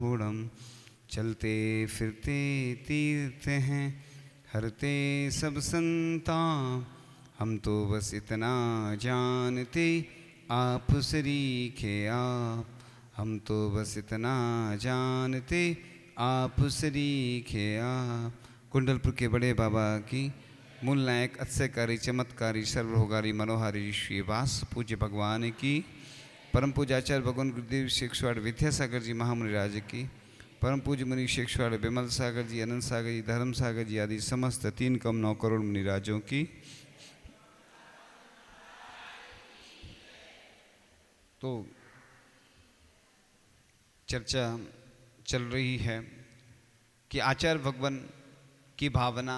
गुणम चलते फिरते तीर्थ हैं, हरते सब संताप। हम तो बस इतना जानते, आप सरीखे आप। हम तो बस इतना जानते, आप सरीखे आप। कुंडलपुर के बड़े बाबा की मूल नायक अत्स्यकारी चमत्कारी सर्वभोगारी मनोहारी श्री वास पूज्य भगवान की, परम पूज्य आचार्य भगवान गुरुदेव शेखवाड़ विद्यासागर जी महामुनि राज की, परम पूज्य मुनि शेखवाड़ विमल सागर जी, अनंत सागर जी, धर्म सागर जी आदि समस्त 3,9 करोड़ मुनि राजों की। तो चर्चा चल रही है कि आचार्य भगवान की भावना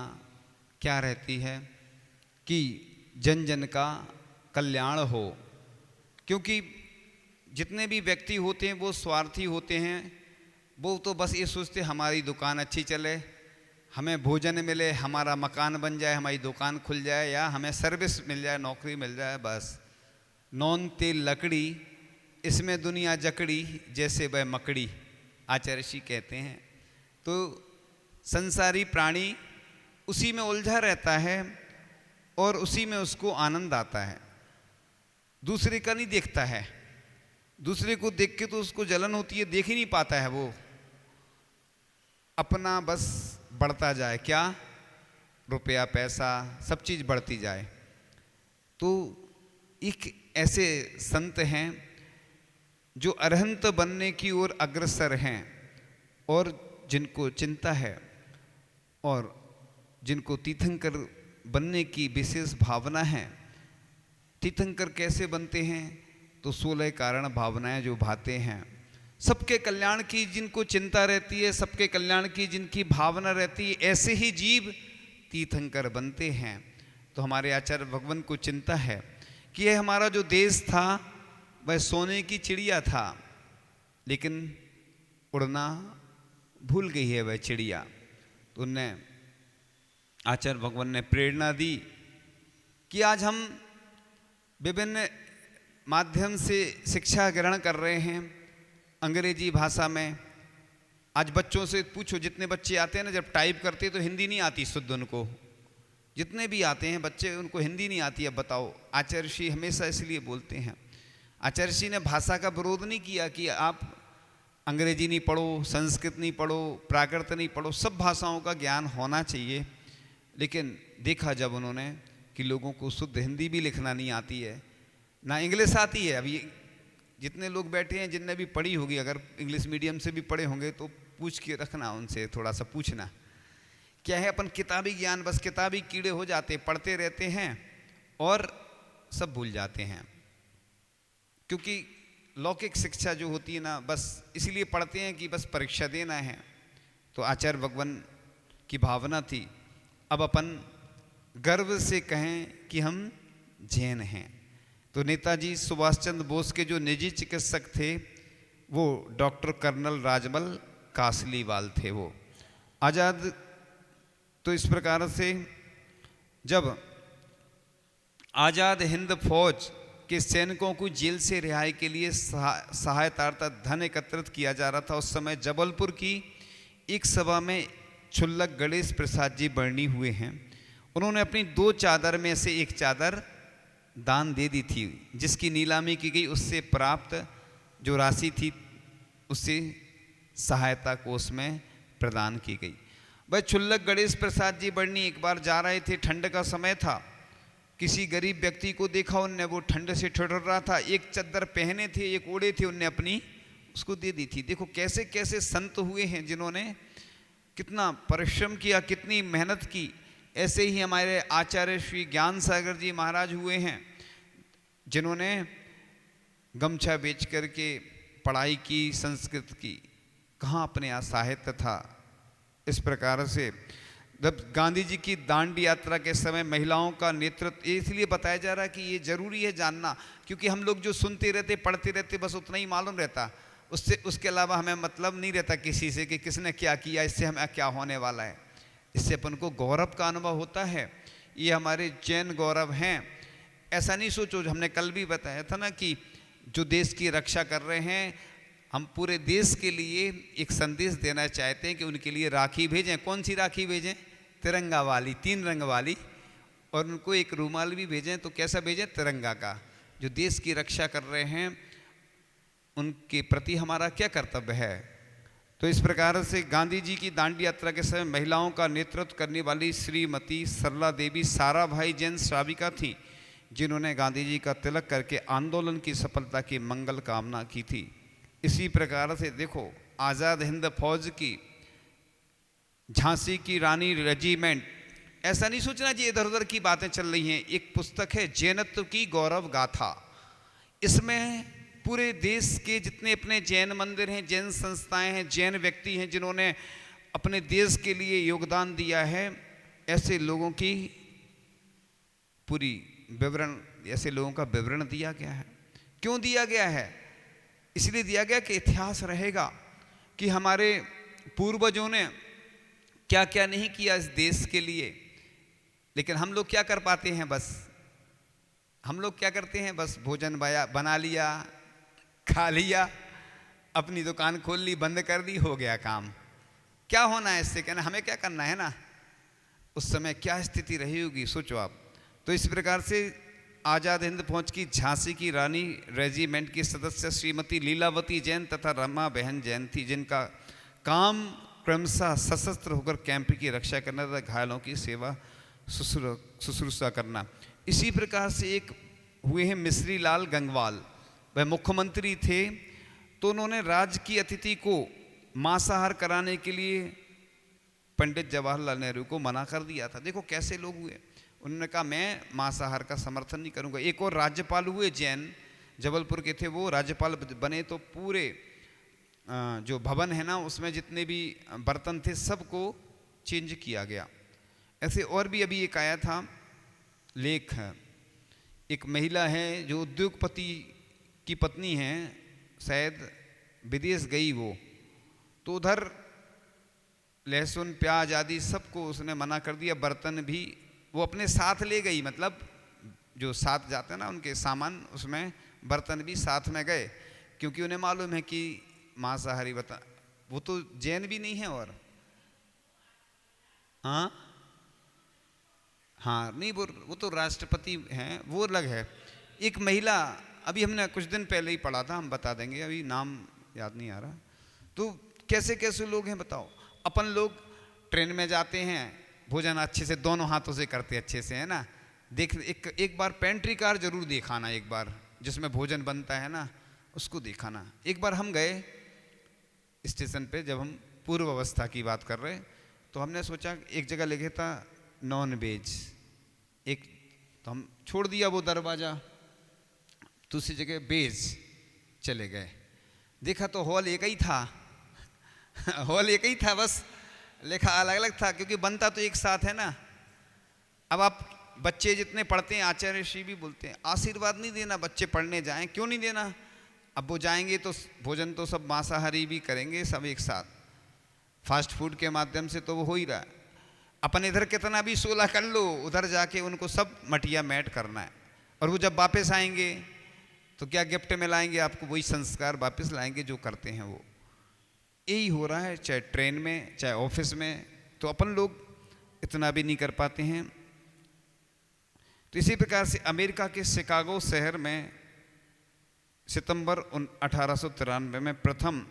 क्या रहती है कि जन जन का कल्याण हो। क्योंकि जितने भी व्यक्ति होते हैं वो स्वार्थी होते हैं। वो तो बस ये सोचते हमारी दुकान अच्छी चले, हमें भोजन मिले, हमारा मकान बन जाए, हमारी दुकान खुल जाए, या हमें सर्विस मिल जाए, नौकरी मिल जाए। बस नौन तेल लकड़ी, इसमें दुनिया जकड़ी, जैसे वह मकड़ी, आचार्य ऋषि कहते हैं। तो संसारी प्राणी उसी में उलझा रहता है और उसी में उसको आनंद आता है, दूसरे का नहीं देखता है। दूसरे को देख के तो उसको जलन होती है, देख ही नहीं पाता है। वो अपना बस बढ़ता जाए, क्या रुपया पैसा सब चीज़ बढ़ती जाए। तो एक ऐसे संत हैं जो अरहंत बनने की ओर अग्रसर हैं और जिनको चिंता है और जिनको तीर्थंकर बनने की विशेष भावना है। तीर्थंकर कैसे बनते हैं? तो 16 कारण भावनाएं जो भाते हैं, सबके कल्याण की जिनको चिंता रहती है, सबके कल्याण की जिनकी भावना रहती है, ऐसे ही जीव तीर्थंकर बनते हैं। तो हमारे आचार्य भगवान को चिंता है कि यह हमारा जो देश था वह सोने की चिड़िया था, लेकिन उड़ना भूल गई है वह चिड़िया। तो उनने आचार्य भगवान ने प्रेरणा दी कि आज हम विभिन्न माध्यम से शिक्षा ग्रहण कर रहे हैं अंग्रेजी भाषा में। आज बच्चों से पूछो, जितने बच्चे आते हैं ना, जब टाइप करते तो हिंदी नहीं आती शुद्ध उनको, जितने भी आते हैं बच्चे उनको हिंदी नहीं आती। अब बताओ, आचार्य ऋषि हमेशा इसलिए बोलते हैं, आचार्य ऋषि ने भाषा का विरोध नहीं किया कि आप अंग्रेजी नहीं पढ़ो, संस्कृत नहीं पढ़ो, प्राकृत नहीं पढ़ो, सब भाषाओं का ज्ञान होना चाहिए। लेकिन देखा जब उन्होंने कि लोगों को शुद्ध हिंदी भी लिखना नहीं आती है, ना इंग्लिश आती है। अभी जितने लोग बैठे हैं जिनने भी पढ़ी होगी, अगर इंग्लिश मीडियम से भी पढ़े होंगे तो पूछ के रखना, उनसे थोड़ा सा पूछना। क्या है, अपन किताबी ज्ञान, बस किताबी कीड़े हो जाते, पढ़ते रहते हैं और सब भूल जाते हैं। क्योंकि लौकिक शिक्षा जो होती है ना, बस इसलिए पढ़ते हैं कि बस परीक्षा देना है। तो आचार्य भगवान की भावना थी, अब अपन गर्व से कहें कि हम जैन हैं। तो नेताजी सुभाष चंद्र बोस के जो निजी चिकित्सक थे वो डॉक्टर कर्नल राजमल कासलीवाल थे। वो आज़ाद, तो इस प्रकार से जब आज़ाद हिंद फौज के सैनिकों को जेल से रिहाई के लिए सहायता धन एकत्रित किया जा रहा था, उस समय जबलपुर की एक सभा में क्षुल्लक गणेश प्रसाद जी बरनी हुए हैं। उन्होंने अपनी 2 चादर में से एक चादर दान दे दी थी, जिसकी नीलामी की गई। उससे प्राप्त जो राशि थी उससे सहायता कोष में प्रदान की गई। वह क्षुल्लक गणेश प्रसाद जी बरनी एक बार जा रहे थे, ठंड का समय था, किसी गरीब व्यक्ति को देखा उनने, वो ठंड से ठिठुर रहा था, एक चादर पहने थे, एक ओढ़े थे, उनने अपनी उसको दे दी थी। देखो कैसे कैसे संत हुए हैं जिन्होंने कितना परिश्रम किया, कितनी मेहनत की। ऐसे ही हमारे आचार्य श्री ज्ञान सागर जी महाराज हुए हैं, जिन्होंने गमछा बेच करके पढ़ाई की, संस्कृत की, कहाँ अपने यहाँ साहित्य था। इस प्रकार से जब गांधी जी की दांडी यात्रा के समय महिलाओं का नेतृत्व, इसलिए बताया जा रहा है कि ये जरूरी है जानना, क्योंकि हम लोग जो सुनते रहते, पढ़ते रहते, बस उतना ही मालूम रहता, उसके अलावा हमें मतलब नहीं रहता किसी से कि किसने क्या किया, इससे हमें क्या होने वाला है। इससे अपन को गौरव का अनुभव होता है, ये हमारे जैन गौरव हैं। ऐसा नहीं सोचो, हमने कल भी बताया था ना कि जो देश की रक्षा कर रहे हैं, हम पूरे देश के लिए एक संदेश देना चाहते हैं कि उनके लिए राखी भेजें। कौन सी राखी भेजें? तिरंगा वाली, 3 रंग वाली। और उनको एक रूमाल भी भेजें, तो कैसा भेजें? तिरंगा का। जो देश की रक्षा कर रहे हैं उनके प्रति हमारा क्या कर्तव्य है। तो इस प्रकार से गांधी जी की दांडी यात्रा के समय महिलाओं का नेतृत्व करने वाली श्रीमती सरला देवी साराभाई जैन श्राविका थी, जिन्होंने गांधी जी का तिलक करके आंदोलन की सफलता की मंगल कामना की थी। इसी प्रकार से देखो, आज़ाद हिंद फौज की झांसी की रानी रेजिमेंट, ऐसा नहीं सोचना जी इधर उधर की बातें चल रही हैं। एक पुस्तक है जैनत्व की गौरव गाथा। इसमें पूरे देश के जितने अपने जैन मंदिर हैं, जैन संस्थाएं हैं, जैन व्यक्ति हैं जिन्होंने अपने देश के लिए योगदान दिया है, ऐसे लोगों की पूरी विवरण, ऐसे लोगों का विवरण दिया गया है। क्यों दिया गया है? इसलिए दिया गया कि इतिहास रहेगा कि हमारे पूर्वजों ने क्या क्या नहीं किया इस देश के लिए। लेकिन हम लोग क्या कर पाते हैं? बस हम लोग क्या करते हैं? बस भोजन बना लिया, खा लिया, अपनी दुकान खोल ली, बंद कर दी, हो गया काम। क्या होना है इससे? कहना हमें क्या करना है ना। उस समय क्या स्थिति रही होगी, सोचो आप। तो इस प्रकार से आज़ाद हिंद फौज की झांसी की रानी रेजिमेंट की सदस्य श्रीमती लीलावती जैन तथा रमा बहन जैन थी, जिनका काम क्रमशः सशस्त्र होकर कैंप की रक्षा करना तथा घायलों की सेवा शुश्रूषा करना। इसी प्रकार से एक हुए हैं मिश्री लाल गंगवाल, वह मुख्यमंत्री थे, तो उन्होंने राज्य की अतिथि को मांसाहार कराने के लिए पंडित जवाहरलाल नेहरू को मना कर दिया था। देखो कैसे लोग हुए। उन्होंने कहा मैं मांसाहार का समर्थन नहीं करूंगा। एक और राज्यपाल हुए जैन, जबलपुर के थे, वो राज्यपाल बने तो पूरे जो भवन है ना उसमें जितने भी बर्तन थे सबको चेंज किया गया। ऐसे और भी अभी एक आया था लेख, एक महिला है जो उद्योगपति की पत्नी है, शायद विदेश गई वो, तो उधर लहसुन प्याज आदि सबको उसने मना कर दिया। बर्तन भी वो अपने साथ ले गई, मतलब जो साथ जाते हैं ना उनके सामान, उसमें बर्तन भी साथ में गए, क्योंकि उन्हें मालूम है कि मांसाहारी बता, वो तो जैन भी नहीं है। और हाँ हाँ नहीं, वो तो राष्ट्रपति हैं, वो अलग है। एक महिला, अभी हमने कुछ दिन पहले ही पढ़ा था, हम बता देंगे, अभी नाम याद नहीं आ रहा। तो कैसे कैसे लोग हैं बताओ। अपन लोग ट्रेन में जाते हैं, भोजन अच्छे से दोनों हाथों से करते अच्छे से, है ना। देख एक बार पेंट्री कार जरूर दिखाना, एक बार जिसमें भोजन बनता है ना उसको दिखाना। एक बार हम गए स्टेशन पे, जब हम पूर्व अवस्था की बात कर रहे, तो हमने सोचा एक जगह लिखे था नॉन वेज, एक तो हम छोड़ दिया वो दरवाज़ा, दूसरी जगह वेज चले गए। देखा तो हॉल एक ही था हॉल एक ही था, बस लिखा अलग अलग था, क्योंकि बनता तो एक साथ है ना। अब आप बच्चे जितने पढ़ते हैं, आचार्य श्री भी बोलते हैं आशीर्वाद नहीं देना बच्चे पढ़ने जाएं, क्यों नहीं देना। अब वो जाएंगे तो भोजन तो सब मांसाहारी भी करेंगे, सब एक साथ फास्ट फूड के माध्यम से तो वो हो ही रहा है। अपन इधर कितना भी 16 कर लो, उधर जाके उनको सब मटिया मैट करना है। और वो जब वापस आएंगे तो क्या गिफ्ट में लाएंगे आपको? वही संस्कार वापस लाएंगे जो करते हैं वो। यही हो रहा है, चाहे ट्रेन में चाहे ऑफिस में, तो अपन लोग इतना भी नहीं कर पाते हैं। तो इसी प्रकार से अमेरिका के शिकागो शहर में सितंबर 1893 में प्रथम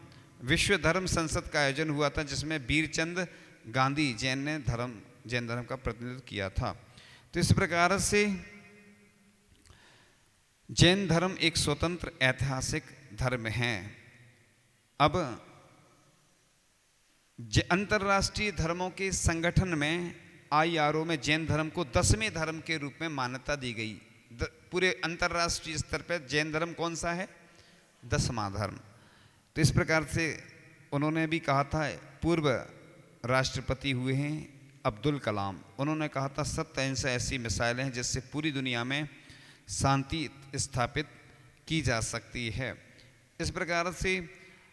विश्व धर्म संसद का आयोजन हुआ था, जिसमें वीरचंद गांधी जैन धर्म का प्रतिनिधित्व किया था। तो इस प्रकार से जैन धर्म एक स्वतंत्र ऐतिहासिक धर्म है। अब अंतर्राष्ट्रीय धर्मों के संगठन में IRO में जैन धर्म को 10वें धर्म के रूप में मान्यता दी गई। पूरे अंतर्राष्ट्रीय स्तर पर जैन धर्म कौन सा है? 10वां धर्म। तो इस प्रकार से उन्होंने भी कहा था, पूर्व राष्ट्रपति हुए हैं अब्दुल कलाम, उन्होंने कहा था सत्य अहिंसा ऐसी मिसाइलें हैं जिससे पूरी दुनिया में शांति स्थापित की जा सकती है। इस प्रकार से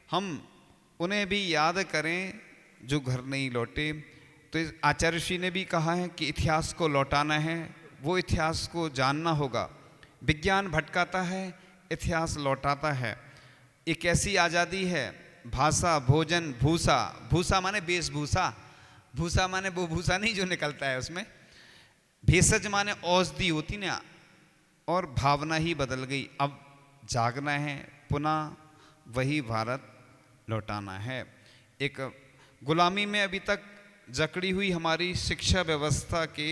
हम उन्हें भी याद करें जो घर नहीं लौटे। तो आचार्य श्री ने भी कहा है कि इतिहास को लौटाना है, वो इतिहास को जानना होगा। विज्ञान भटकाता है, इतिहास लौटाता है। एक ऐसी आज़ादी है, भाषा, भोजन, भूसा, भूसा माने वेशभूषा, भूसा माने वो भूसा नहीं जो निकलता है उसमें, भेषज माने औषधि होती ना, और भावना ही बदल गई। अब जागना है, पुनः वही भारत लौटाना है। एक गुलामी में अभी तक जकड़ी हुई हमारी शिक्षा व्यवस्था के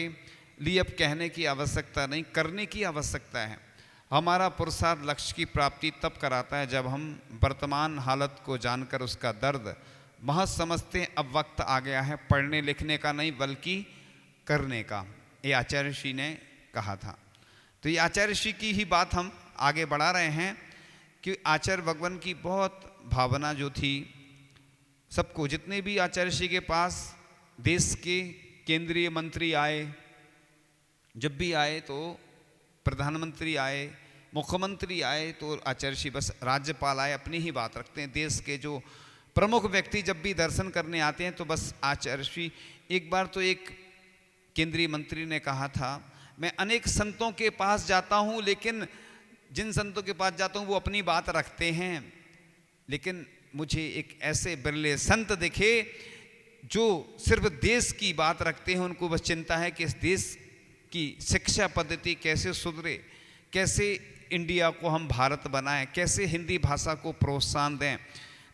लिए अब कहने की आवश्यकता नहीं, करने की आवश्यकता है। हमारा पुरुषार्थ लक्ष्य की प्राप्ति तब कराता है जब हम वर्तमान हालत को जानकर उसका दर्द महज समझते हैं। अब वक्त आ गया है पढ़ने लिखने का नहीं बल्कि करने का, ये आचार्य ऋषि ने कहा था। तो ये आचार्य ऋषि की ही बात हम आगे बढ़ा रहे हैं कि आचार्य भगवान की बहुत भावना जो थी, सबको, जितने भी आचार्य ऋषि के पास देश के केंद्रीय मंत्री आए, जब भी आए तो प्रधानमंत्री आए, मुख्यमंत्री आए तो आचार्य ऋषि, बस राज्यपाल आए, अपनी ही बात रखते हैं। देश के जो प्रमुख व्यक्ति जब भी दर्शन करने आते हैं तो बस आचार्य ऋषि। एक बार तो एक केंद्रीय मंत्री ने कहा था, मैं अनेक संतों के पास जाता हूं, लेकिन जिन संतों के पास जाता हूं वो अपनी बात रखते हैं, लेकिन मुझे एक ऐसे बिरले संत दिखे जो सिर्फ देश की बात रखते हैं। उनको बस चिंता है कि इस देश की शिक्षा पद्धति कैसे सुधरे, कैसे इंडिया को हम भारत बनाएं, कैसे हिंदी भाषा को प्रोत्साहन दें।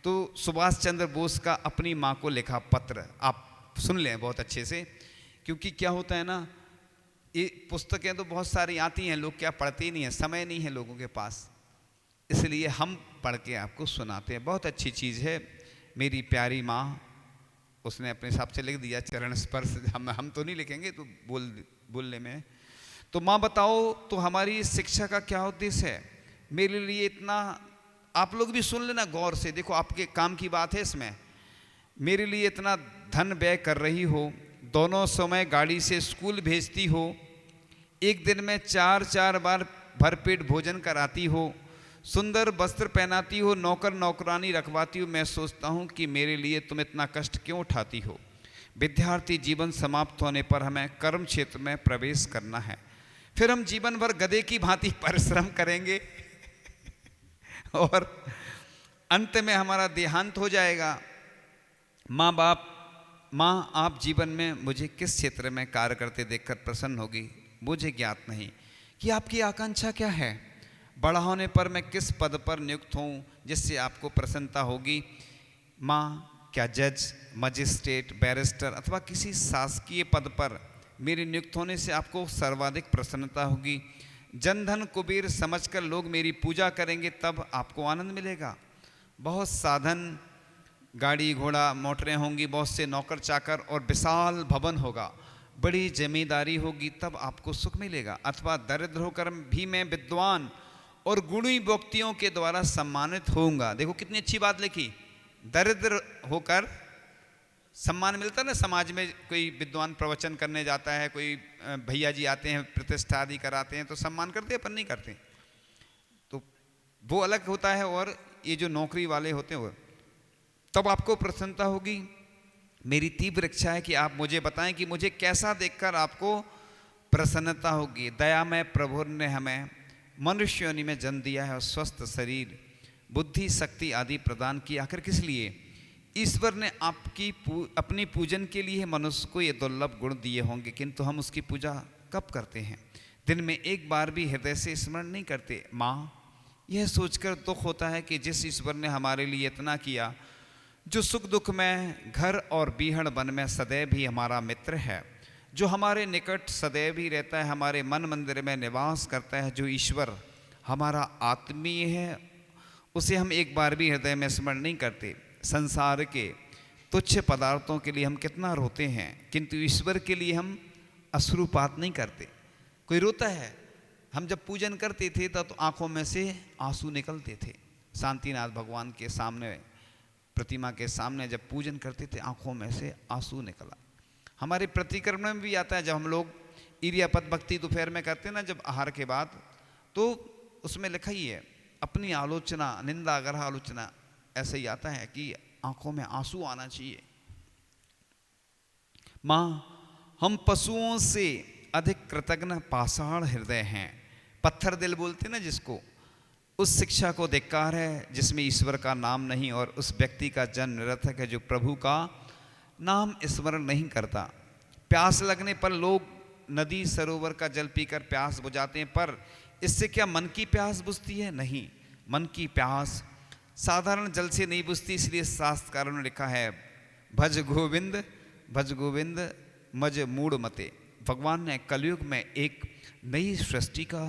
तो सुभाष चंद्र बोस का अपनी माँ को लिखा पत्र आप सुन लें बहुत अच्छे से, क्योंकि क्या होता है ना, ये पुस्तकें तो बहुत सारी आती हैं, लोग क्या पढ़ते ही नहीं है, समय नहीं है लोगों के पास, इसलिए हम पढ़ के आपको सुनाते हैं। बहुत अच्छी चीज़ है। मेरी प्यारी माँ, उसने अपने हिसाब से लिख दिया, चरण स्पर्श, हम तो नहीं लिखेंगे, तो बोलने में। तो माँ बताओ, तो हमारी शिक्षा का क्या उद्देश्य है? मेरे लिए इतना, आप लोग भी सुन लेना गौर से, देखो आपके काम की बात है इसमें। मेरे लिए इतना धन व्यय कर रही हो, दोनों समय गाड़ी से स्कूल भेजती हो, एक दिन में 4-4 बार भरपेट भोजन कराती हो, सुंदर वस्त्र पहनाती हो, नौकर नौकरानी रखवाती हो। मैं सोचता हूँ कि मेरे लिए तुम इतना कष्ट क्यों उठाती हो? विद्यार्थी जीवन समाप्त होने पर हमें कर्म क्षेत्र में प्रवेश करना है, फिर हम जीवन भर गधे की भांति परिश्रम करेंगे और अंत में हमारा देहांत हो जाएगा। माँ आप जीवन में मुझे किस क्षेत्र में कार्य करते देखकर प्रसन्न होगी, मुझे ज्ञात नहीं कि आपकी आकांक्षा क्या है। बड़ा होने पर मैं किस पद पर नियुक्त हूँ जिससे आपको प्रसन्नता होगी? माँ, क्या जज, मजिस्ट्रेट, बैरिस्टर अथवा किसी शासकीय पद पर मेरे नियुक्त होने से आपको सर्वाधिक प्रसन्नता होगी? जन धन कुबेर समझकर लोग मेरी पूजा करेंगे, तब आपको आनंद मिलेगा। बहुत साधन, गाड़ी घोड़ा मोटरें होंगी, बहुत से नौकर चाकर और विशाल भवन होगा, बड़ी जमींदारी होगी, तब आपको सुख मिलेगा। अथवा दरिद्र होकर भी मैं विद्वान और गुणी व्यक्तियों के द्वारा सम्मानित होऊंगा। देखो कितनी अच्छी बात लिखी, दरिद्र होकर सम्मान मिलता है ना। समाज में कोई विद्वान प्रवचन करने जाता है, कोई भैया जी आते हैं, प्रतिष्ठा आदि कराते हैं, तो सम्मान करते हैं, पर नहीं करते, तो वो अलग होता है। और ये जो नौकरी वाले होते हैं वो, तब आपको प्रसन्नता होगी। मेरी तीव्र इच्छा है कि आप मुझे बताएं कि मुझे कैसा देखकर आपको प्रसन्नता होगी। दयामय प्रभु ने हमें मनुष्य योनि में जन्म दिया है और स्वस्थ शरीर, बुद्धि, शक्ति आदि प्रदान की। आखिर किस लिए? ईश्वर ने अपनी पूजन के लिए मनुष्य को ये दुर्लभ गुण दिए होंगे, किंतु हम उसकी पूजा कब करते हैं? दिन में एक बार भी हृदय से स्मरण नहीं करते। माँ, यह सोचकर दुख होता है कि जिस ईश्वर ने हमारे लिए इतना किया, जो सुख दुख में, घर और बीहड़ वन में सदैव ही हमारा मित्र है, जो हमारे निकट सदैव ही रहता है, हमारे मन मंदिर में निवास करता है, जो ईश्वर हमारा आत्मीय है, उसे हम एक बार भी हृदय में स्मरण नहीं करते। संसार के तुच्छ पदार्थों के लिए हम कितना रोते हैं, किंतु ईश्वर के लिए हम अश्रुपात नहीं करते। कोई रोता है, हम जब पूजन करते थे तब तो आंखों में से आंसू निकलते थे। शांतिनाथ भगवान के सामने, प्रतिमा के सामने जब पूजन करते थे, आंखों में से आंसू निकला। हमारे प्रतिक्रमण में भी आता है, जब हम लोग इरियापद भक्ति दोपहर में करते हैं ना, जब आहार के बाद, तो उसमें लिखा ही है, अपनी आलोचना, निंदा, ग्रह आलोचना, ऐसे ही आता है कि आंखों में आंसू आना चाहिए। माँ, हम पशुओं से अधिक कृतज्ञ पाषाण हृदय हैं। पत्थर दिल बोलते ना जिसको, उस शिक्षा को धिक्कार है जिसमें ईश्वर का नाम नहीं और उस व्यक्ति का जन्म निरर्थक है जो प्रभु का नाम स्मरण नहीं करता। प्यास लगने पर लोग नदी सरोवर का जल पीकर प्यास बुझाते हैं, पर इससे क्या मन की प्यास बुझती है? नहीं, मन की प्यास साधारण जल से नहीं बुझती। इसलिए शास्त्रकारों ने लिखा है, भज गोविंद मज मूढ़ मते। भगवान ने कलयुग में एक नई सृष्टि का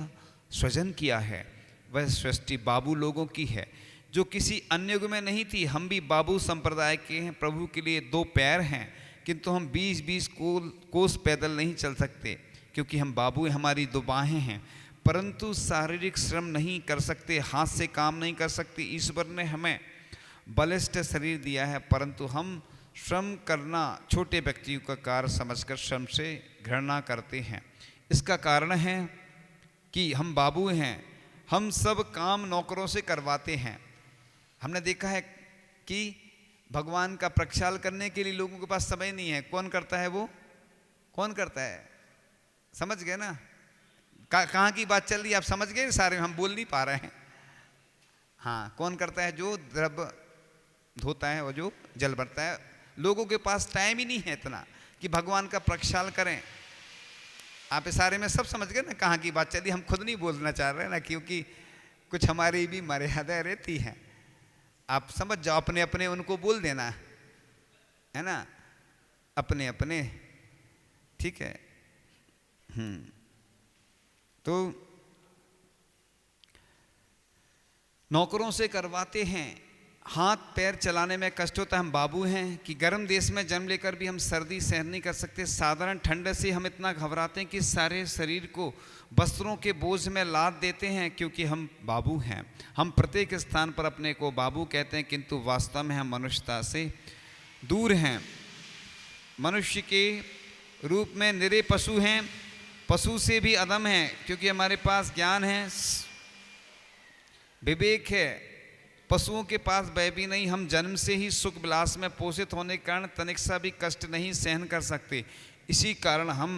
सृजन किया है। वह सृष्टि बाबू लोगों की है जो किसी अन्य युग में नहीं थी। हम भी बाबू संप्रदाय के हैं। प्रभु के लिए 2 पैर हैं, किंतु हम 20-20 कोस पैदल नहीं चल सकते, क्योंकि हम बाबू, हमारी 2 बाहें हैं, परंतु शारीरिक श्रम नहीं कर सकते, हाथ से काम नहीं कर सकते। ईश्वर ने हमें बलिष्ठ शरीर दिया है, परंतु हम श्रम करना छोटे व्यक्तियों का कार्य समझकर श्रम से घृणा करते हैं। इसका कारण है कि हम बाबू हैं, हम सब काम नौकरों से करवाते हैं। हमने देखा है कि भगवान का प्रक्षाल करने के लिए लोगों के पास समय नहीं है। कौन करता है? वो कौन करता है? समझ गए ना कहाँ की बात चल रही है? आप समझ गए? सारे हम बोल नहीं पा रहे हैं। हाँ, कौन करता है? जो द्रव्य धोता है और जो जल भरता है। लोगों के पास टाइम ही नहीं है इतना कि भगवान का प्रक्षाल करें। आप इस सारे में सब समझ गए ना कहाँ की बात चली? हम खुद नहीं बोलना चाह रहे ना, क्योंकि कुछ हमारी भी मर्यादा रहती है। आप समझ जाओ, अपने अपने उनको बोल देना है ना, अपने अपने, ठीक है। तो नौकरों से करवाते हैं, हाथ पैर चलाने में कष्ट होता है। हम बाबू हैं कि गर्म देश में जन्म लेकर भी हम सर्दी सहन नहीं कर सकते। साधारण ठंड से हम इतना घबराते हैं कि सारे शरीर को वस्त्रों के बोझ में लाद देते हैं, क्योंकि हम बाबू हैं। हम प्रत्येक स्थान पर अपने को बाबू कहते हैं, किंतु वास्तव में हम मनुष्यता से दूर हैं। मनुष्य के रूप में निरे पशु हैं, पशु से भी अधम हैं, क्योंकि हमारे पास ज्ञान है, विवेक है। पशुओं के पास वह भी नहीं। हम जन्म से ही सुख विलास में पोषित होने के कारण तनिक सा भी कष्ट नहीं सहन कर सकते। इसी कारण हम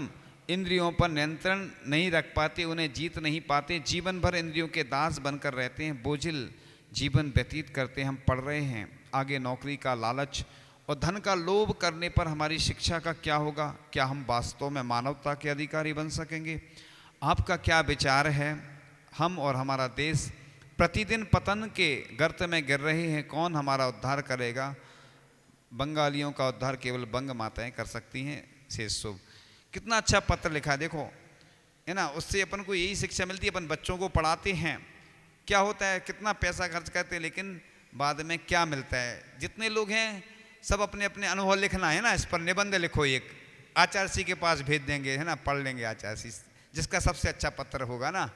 इंद्रियों पर नियंत्रण नहीं रख पाते, उन्हें जीत नहीं पाते। जीवन भर इंद्रियों के दास बनकर रहते हैं, बोझिल जीवन व्यतीत करते हैं। हम पढ़ रहे हैं, आगे नौकरी का लालच और धन का लोभ करने पर हमारी शिक्षा का क्या होगा? क्या हम वास्तव में मानवता के अधिकारी बन सकेंगे? आपका क्या विचार है? हम और हमारा देश प्रतिदिन पतन के गर्त में गिर रहे हैं। कौन हमारा उद्धार करेगा? बंगालियों का उद्धार केवल बंग माताएं कर सकती हैं। शेष शुभ। कितना अच्छा पत्र लिखा है, देखो, है ना। उससे अपन को यही शिक्षा मिलती है। अपन बच्चों को पढ़ाते हैं, क्या होता है, कितना पैसा खर्च करते हैं, लेकिन बाद में क्या मिलता है? जितने लोग हैं सब अपने अपने अनुभव लिखना है ना, इस पर निबंध लिखो। एक आचार्य जी के पास भेज देंगे, है ना, पढ़ लेंगे आचार्य जी, जिसका सबसे अच्छा पत्र होगा ना,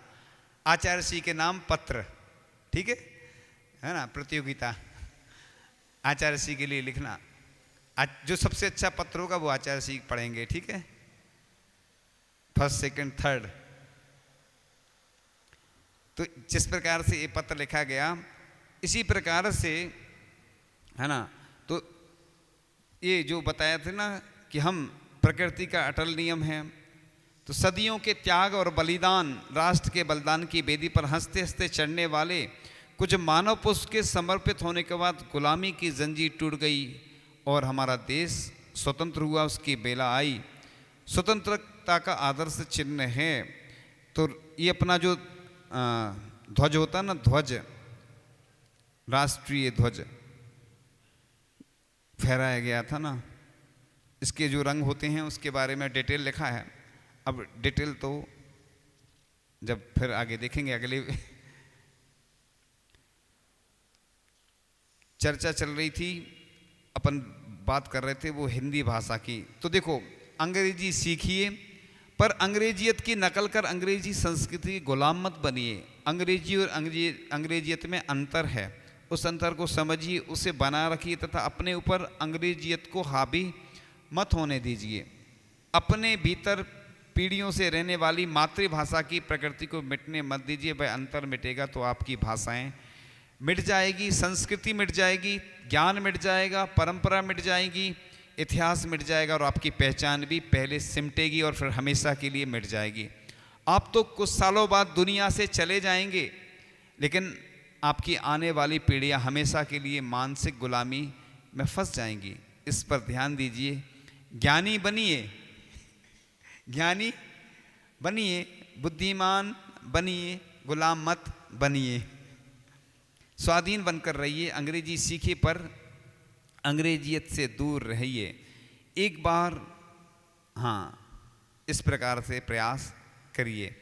आचार्य जी के नाम पत्र, ठीक है ना। प्रतियोगिता आचार्य जी के लिए लिखना, जो सबसे अच्छा पत्र होगा वो आचार्य जी पढ़ेंगे, ठीक है। First, second, third. तो जिस प्रकार से ये पत्र लिखा गया, इसी प्रकार से, है ना। तो ये जो बताया था ना कि हम प्रकृति का अटल नियम है, तो सदियों के त्याग और बलिदान, राष्ट्र के बलिदान की वेदी पर हंसते हंसते चढ़ने वाले कुछ मानव पुरुष के समर्पित होने के बाद गुलामी की जंजीर टूट गई और हमारा देश स्वतंत्र हुआ, उसकी बेला आई। स्वतंत्रता का आदर्श चिन्ह है। तो ये अपना जो ध्वज होता ना, ध्वज, राष्ट्रीय ध्वज फहराया गया था ना, इसके जो रंग होते हैं उसके बारे में डिटेल लिखा है। अब डिटेल तो जब फिर आगे देखेंगे, अगले चर्चा चल रही थी, अपन बात कर रहे थे वो हिंदी भाषा की। तो देखो, अंग्रेजी सीखिए, पर अंग्रेजियत की नकल कर अंग्रेजी संस्कृति की गुलाम मत बनिए। अंग्रेजी और अंग्रेजियत में अंतर है, उस अंतर को समझिए, उसे बना रखिए तथा अपने ऊपर अंग्रेजियत को हावी मत होने दीजिए। अपने भीतर पीढ़ियों से रहने वाली मातृभाषा की प्रकृति को मिटने मत दीजिए। वह अंतर मिटेगा तो आपकी भाषाएं मिट जाएगी, संस्कृति मिट जाएगी, ज्ञान मिट जाएगा, परंपरा मिट जाएगी, इतिहास मिट जाएगा और आपकी पहचान भी पहले सिमटेगी और फिर हमेशा के लिए मिट जाएगी। आप तो कुछ सालों बाद दुनिया से चले जाएंगे, लेकिन आपकी आने वाली पीढ़ियां हमेशा के लिए मानसिक गुलामी में फंस जाएंगी। इस पर ध्यान दीजिए। ज्ञानी बनिए, ज्ञानी बनिए, बुद्धिमान बनिए, गुलाम मत बनिए। स्वाधीन बनकर रहिए, अंग्रेजी सीखिए पर अंग्रेजियत से दूर रहिए। एक बार हाँ इस प्रकार से प्रयास करिए।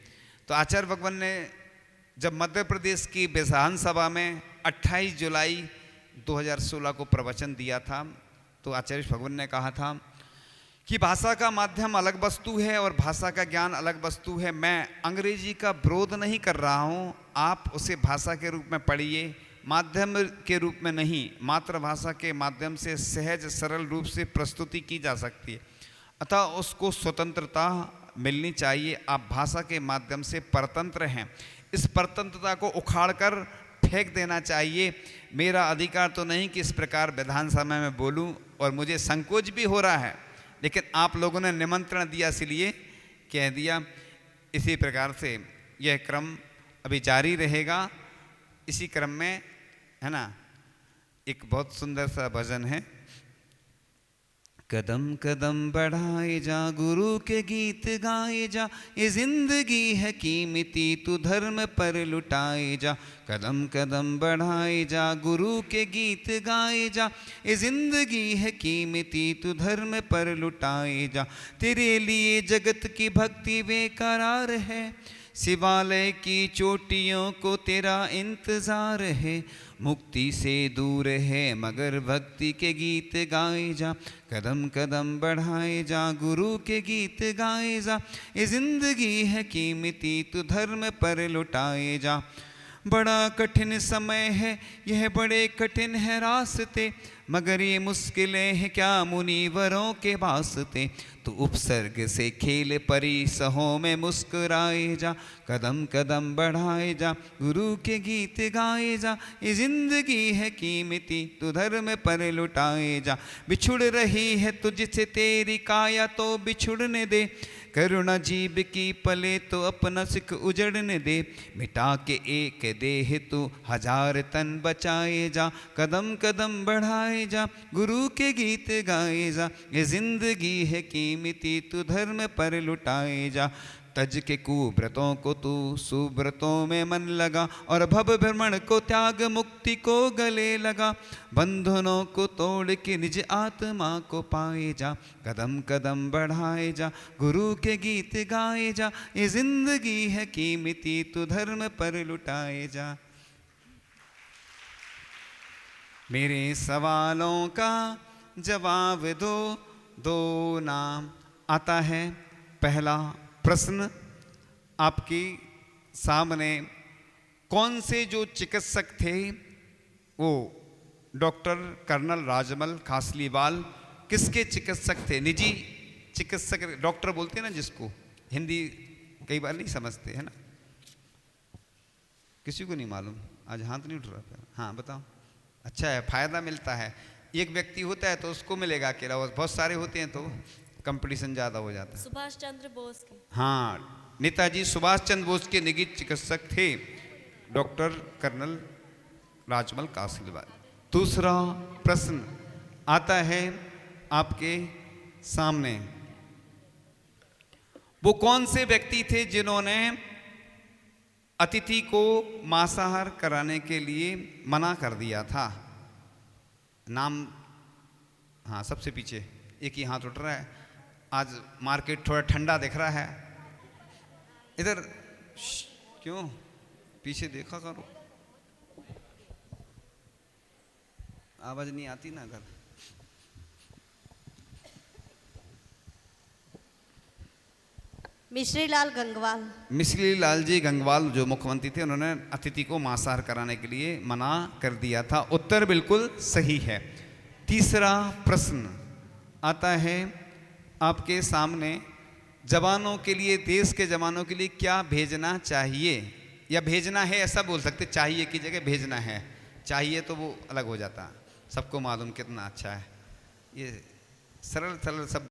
तो आचार्य भगवान ने जब मध्य प्रदेश की विधानसभा में 28 जुलाई 2016 को प्रवचन दिया था, तो आचार्य भगवान ने कहा था कि भाषा का माध्यम अलग वस्तु है और भाषा का ज्ञान अलग वस्तु है। मैं अंग्रेजी का विरोध नहीं कर रहा हूँ, आप उसे भाषा के रूप में पढ़िए, माध्यम के रूप में नहीं। मातृभाषा के माध्यम से सहज सरल रूप से प्रस्तुति की जा सकती है, अतः उसको स्वतंत्रता मिलनी चाहिए। आप भाषा के माध्यम से परतंत्र हैं, इस परतंत्रता को उखाड़कर फेंक देना चाहिए। मेरा अधिकार तो नहीं कि इस प्रकार विधानसभा में बोलूं, और मुझे संकोच भी हो रहा है, लेकिन आप लोगों ने निमंत्रण दिया इसलिए कह दिया। इसी प्रकार से यह क्रम अभी जारी रहेगा। इसी क्रम में है ना, एक बहुत सुंदर सा भजन है, कदम कदम बढ़ाए जा गुरु के गीत गाए जा, ये जिंदगी है कीमती तू धर्म पर लुटाए जा। कदम कदम बढ़ाए जा गुरु के गीत गाए जा, ये जिंदगी है कीमती तू धर्म पर लुटाए जा। तेरे लिए जगत की भक्ति बेकरार है, शिवालय की चोटियों को तेरा इंतजार है। मुक्ति से दूर है मगर भक्ति के गीत गाए जा, कदम कदम बढ़ाए जा गुरु के गीत गाए जा, ये जिंदगी है कीमती तू धर्म पर लुटाए जा। बड़ा कठिन समय है यह, बड़े कठिन है रास्ते, मगर ये मुश्किलें हैं क्या मुनीवरों के वास्ते। तो उपसर्ग से खेल परिसहों में मुस्कुराए जा, कदम कदम बढ़ाए जा गुरु के गीत गाए जा, ये जिंदगी है कीमती तू धर्म पर लुटाए जा। बिछुड़ रही है तुझसे तेरी काया तो बिछुड़ने दे, करुणा जीव की पले तो अपना सिख उजड़ने दे। मिटा के एक देह तू हजार तन बचाए जा, कदम कदम बढ़ाए जा गुरु के गीत गाए जा, ये जिंदगी है कीमती तू धर्म पर लुटाए जा। तज के कुव्रतों को तू सुव्रतों में मन लगा, और भव भ्रमण को त्याग मुक्ति को गले लगा। बंधनों को तोड़ के निज आत्मा को पाए जा, कदम कदम बढ़ाए जा गुरु के गीत गाए जा, ये जिंदगी है कीमती तू धर्म पर लुटाए जा। मेरे सवालों का जवाब दो, दो नाम आता है। पहला प्रश्न आपके सामने, कौन से जो चिकित्सक थे वो डॉक्टर कर्नल राजमल कासलीवाल किसके चिकित्सक थे? निजी चिकित्सक, डॉक्टर बोलते हैं ना जिसको, हिंदी कई बार नहीं समझते है ना, किसी को नहीं मालूम, आज हाथ नहीं उठ रहा। हाँ बताओ, अच्छा है, फायदा मिलता है। एक व्यक्ति होता है तो उसको मिलेगा अकेला, बहुत सारे होते हैं तो कंपटीशन ज़्यादा हो जाता है। सुभाष चंद्र बोस के, हाँ, नेताजी सुभाष चंद्र बोस के निजी चिकित्सक थे डॉक्टर कर्नल राजमल कासलीवाल। दूसरा प्रश्न आता है आपके सामने, वो कौन से व्यक्ति थे जिन्होंने अतिथि को मांसाहार कराने के लिए मना कर दिया था? नाम, हाँ सबसे पीछे एक ही हाथ उठ रहा है। आज मार्केट थोड़ा ठंडा दिख रहा है, इधर क्यों पीछे देखा करो, आवाज नहीं आती ना घर। मिश्री लाल गंगवाल। मिश्री लाल जी गंगवाल जो मुख्यमंत्री थे, उन्होंने अतिथि को मांसाहार कराने के लिए मना कर दिया था। उत्तर बिल्कुल सही है। तीसरा प्रश्न आता है आपके सामने, जवानों के लिए, देश के जवानों के लिए क्या भेजना चाहिए या भेजना है, ऐसा बोल सकते, चाहिए की जगह भेजना है। चाहिए तो वो अलग हो जाता, सबको मालूम कितना अच्छा है, ये सरल सरल शब्द